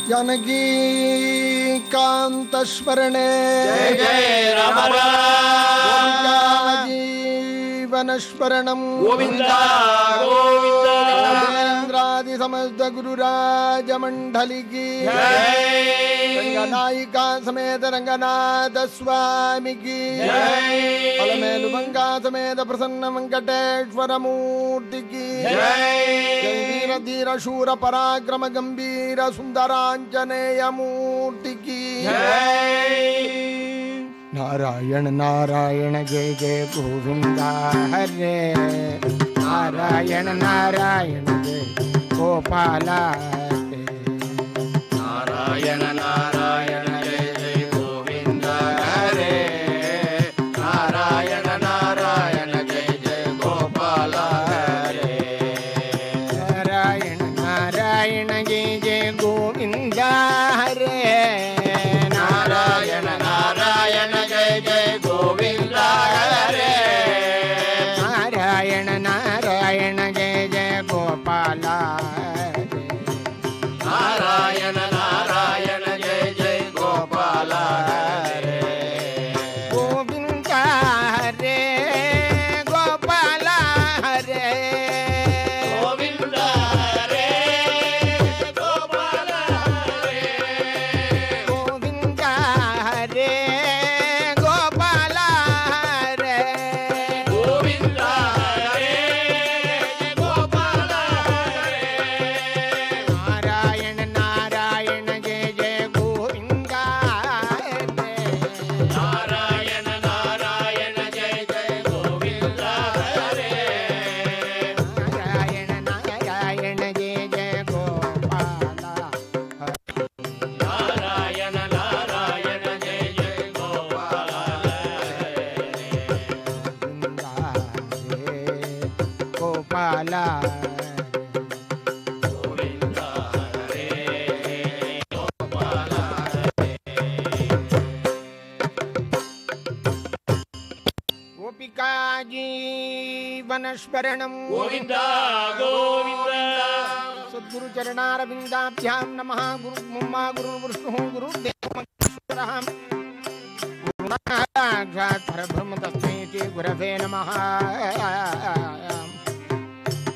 जानकी कांत स्मरणे जय जय राम राम जीवन स्मरणम गोविंदा गोविंदा इंद्रादि समस्त गुरुराज मंडली की जय रंगनायिका समेत रंगनाथ स्वामी की जय अलमेलुमंगा समेत प्रसन्न वेंकटेश्वर मूर्ति की जय वीर धीर शूर पराक्रम गंभीर सुंदरांजनेय मूर्ति की जय नारायण नारायण जय जय गोविंदा हरे नारायण नारायण जय गोपाला नारायण नारायण जय जय गोविंदा हरे नारायण नारायण जय जय गोपाला हरे नारायण नारायण जय जय गोविंदा हरे नारायण नारायण जय जय गोविंदा हरे नारायण नारायण जय जय गोपाला नारायण नारायण जय जय गोपाला हरे गोविंदा हरे गोपाला हरे गोविंदा हरे गोपाला हरे गोविंदा हरे गोपाला हरे गोविंदा हरे गोपाला हरे नारायण नारायण जय जय गोविंदा हरे नारायण नारायण जय जय गोविंदा हरे नारायण नारायण जय जय गोपाला नारायण नारायण जय जय गोपाला हरे गोपाला गोविंदा हरे गोपाला गोपिका जीवन स्मरणम गोविंदा गोविंदा सद्गुरु चरणारविंदाभ्यां नमः गुरु मुम्मा गुरु विष्णु गुरुदेव महेश्वरः गुरुनाथाक्षात् परब्रह्म तस्मै श्री गुरवे नमः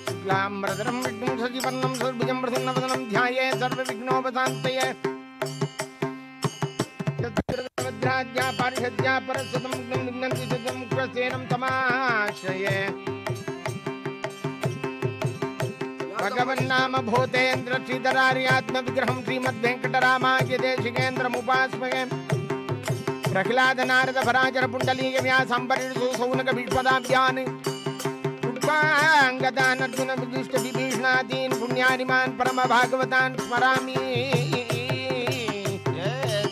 शुक्लाम्बरधरं विष्णुं सजीवन्नं सर्वभुजं प्रसन्नवदनं ध्यायेत् सर्वविघ्नोपशान्तये भद्राद्या पारिषद्या परसदं निघ्नन्ति सदं मुक्तसेनं तमाश्रये भगवन्नाम भूतेन्द्र श्रीधरार्यात्म विग्रहं श्रीमद्वेंकटरामाख्य देशिकेन्द्रमुपास्महे प्रह्लाद नारद भराचर पुण्डलीक व्यासंबरिषु सौनक भीष्मदाभ्यान् पुष्पाङ्गदान् अर्जुन विदिष्ट विभीषणादीन् पुण्यानिमान् परम भागवतान् स्मरामि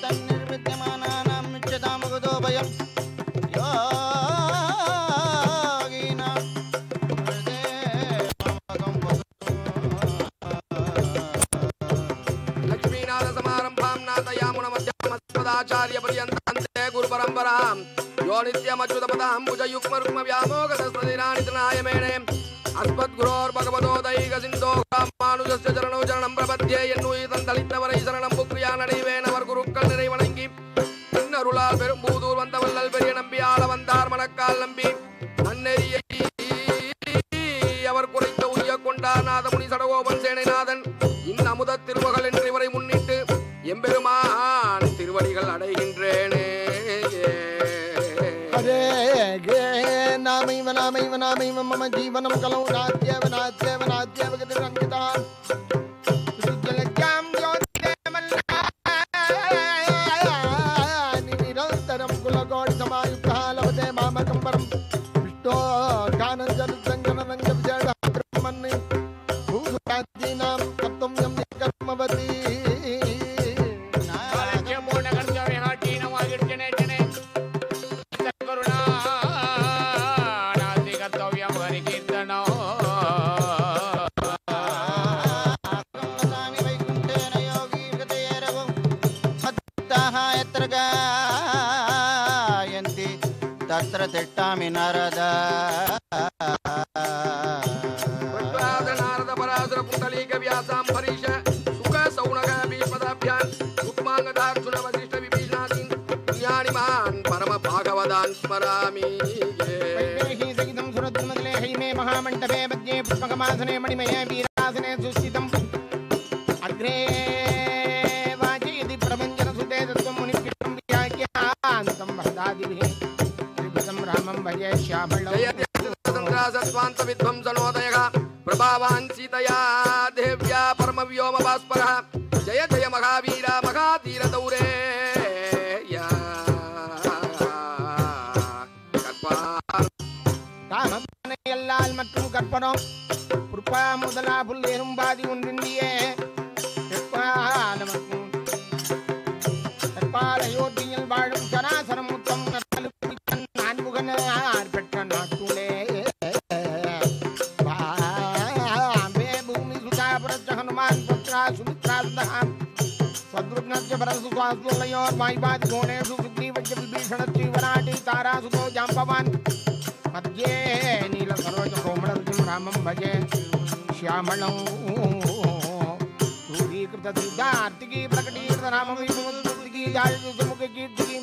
तन्निर्विद्यमानानां नित्यतां भगवतो भयं योगिनां लक्ष्मीनाथ समारंभां नाथयामुनमध्यमस्मदाचार्य पर्यन्तान्ते गुरुपरम्परां यो नित्यमच्युतपदां भुजयुग्मरुग्म व्यामोगतस्मदिनानितनाय मेणे अस्मद्गुरोर्भगवतो दैकसिन्धो रामानुजस्य चरणौ चरणं प्रपद्ये எண்ணுயிர் தளித்தவரை சரணம் புக்ரியா நடைவேனவர் குருக்கள் நிறை வணங்கி பின்னருளால் பெரும்பூதூர் வந்த வள்ளல் பெரிய நம்பி ஆள வந்தார் மணக்கால் நம்பி நன்னெறியை அவர் குறைத்த உய்ய கொண்டார் நாதமுனி சடகோபன் சேனைநாதன் அமுத திருமகள் என்று இவரை முன்னிட்டு எம்பெருமான் திருவடிகள் அடைகின்றேனே. हरे गे नामैव नामैव नामैव मम जीवनं कलौ नाद्येव नाद्येव नाद्येव गतिरङ्कितां सुजलज्ञां ज्योतिर्मल्लानि निरन्तरं कुलकोटिसमायुक्तः लभते मामकं परं विष्णो गानञ्जलसङ्गनरङ्गविजयः ब्रह्मन् भूतादीनां तत्त्वं कर्मवती கருணா देवाः यत्र गायन्ति तत्र तिष्ठामि नारद नारद पराशर पुंडलीक व्यासांबरीश सुख सौनक भीष्मदाभ्यान् रुक्मांगदार्जुन वसिष्ठ विभीषणादीन् पुण्यानिमान् परम भागवतान् स्मरामि सहितं सुरद्रुमदले हैमे महामण्डपे मध्ये पुष्पकमासने मणिमये वीरासने सुस्थितम् अग्रे वाचयति प्रभञ्जनसुते तत्त्वं मुनिपीठं व्याख्यान्तं भरदादिभिः त्रिभुजं रामं भजे श्यामळं विध्वंसनोदयः प्रभावान् सीतया देव्या परमव्योम भास्करः जय जय महावीर महाधीर दौरेय காமப்பனையல்லால் மற்றும் கற்பனம் புற்பா முதலா புல்லேரும் பாதி ஒன்றின்றியே அயோத்தியில் வாழும் சராசரம் முத்தம் நான்முகனார் பெற்ற நாட்டுளே பூமி சுதாபுரச்ச ஹனுமான் புத்ரா சுமித்ரா சுதகாம் சத்ருக்னஸ்ய பரசுஸ்வாஸ்வலயோர் வாய்பாதி கோணேஷு சுக்ரீவஜ்ய விபீஷணஸ்ரீ வராட்டி தாராசுதோ ஜாம்பவான் मध्ये नील सरोज कोमलरुचिं रामं भजे श्यामलं दूरीकृत सिद्धार्तिकी प्रकटीकृत रामविमुक्तिकी जायसुमुख कीर्तिकी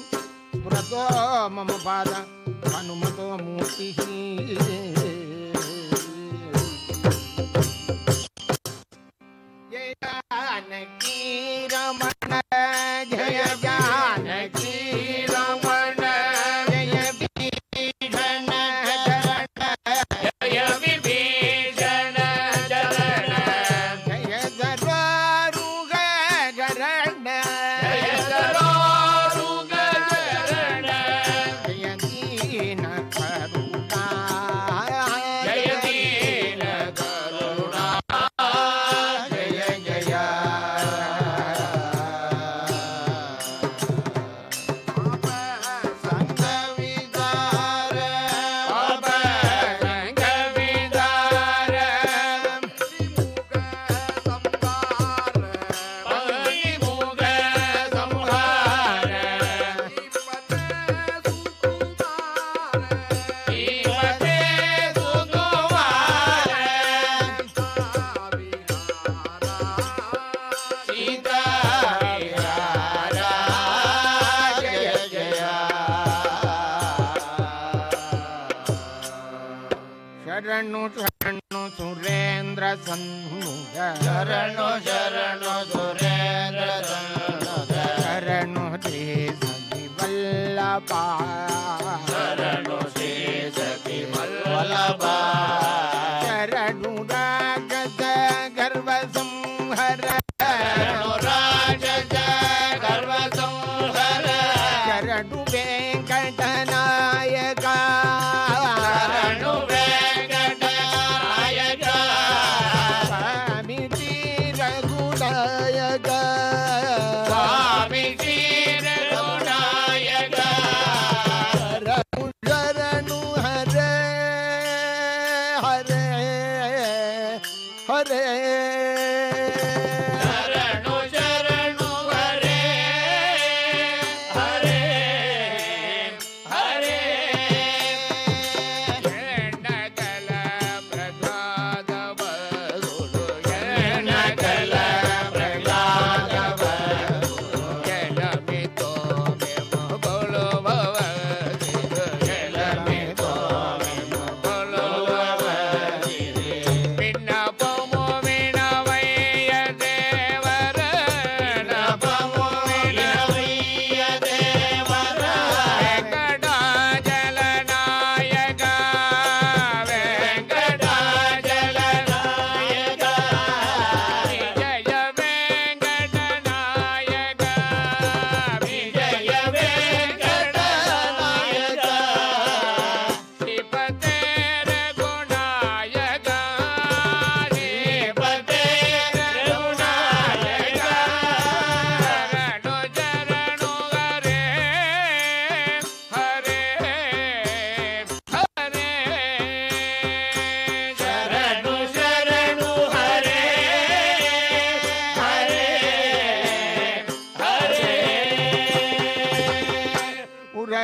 स्फुरतो मम पाद हनुमतो मूर्तिः जय जानकी रमण जय जानकी रमण शरणु सुरेंद्र सन्मुख शरणु शरणु सुरेंद्र सन्मुख शरणु श्री सखी वल्लभा शरणु श्री सखी वल्लभा शरणु राजस गर्व संहर शरणु राजस गर्व संहर शरणु वेंकटनायका शरणु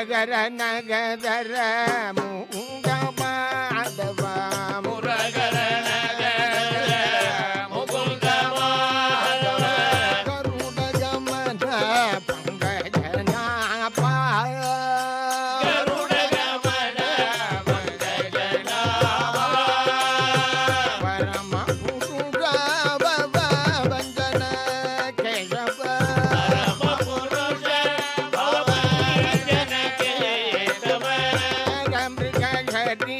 முரகர நகதர முங்க மாதவ முரகர நகர முகுந்த மாதவ கருட கமன பங்கஜநாபா கருட கமன பங்கஜநாபா பரம புருஷ பவஞ்சன கேசவ பரம புருஷ பவஞ்சன கேசவ கம்பிகரி